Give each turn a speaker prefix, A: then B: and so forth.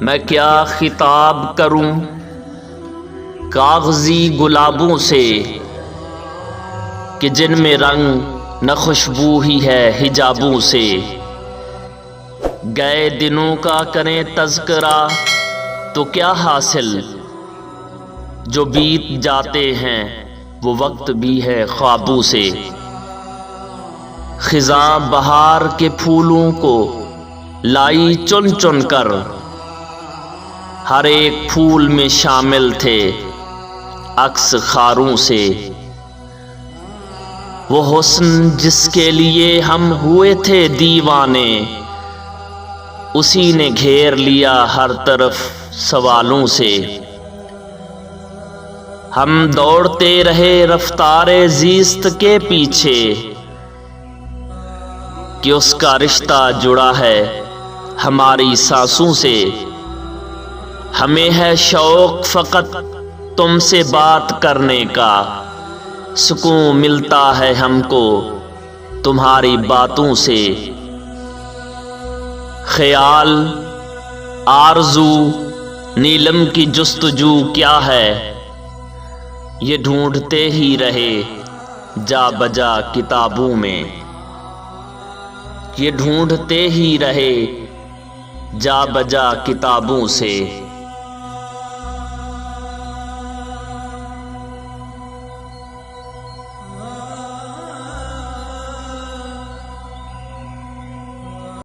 A: मैं क्या खिताब करूं कागजी गुलाबों से कि जिनमें रंग न खुशबू ही है हिजाबों से। गए दिनों का करें तज़किरा तो क्या हासिल, जो बीत जाते हैं वो वक्त भी है ख्वाबों से। खिज़ां बहार के फूलों को लाई चुन चुन कर, हर एक फूल में शामिल थे अक्स खारों से। वो हुस्न जिसके लिए हम हुए थे दीवाने, उसी ने घेर लिया हर तरफ सवालों से। हम दौड़ते रहे रफ्तारे ज़ीस्त के पीछे कि उसका रिश्ता जुड़ा है हमारी सांसों से। हमें है शौक फ़कत तुमसे बात करने का, सुकून मिलता है हमको तुम्हारी बातों से। ख्याल आरज़ू नीलम की जुस्तजू क्या है, ये ढूंढते ही रहे जा बजा किताबों में। ये ढूंढते ही रहे जा बजा किताबों से।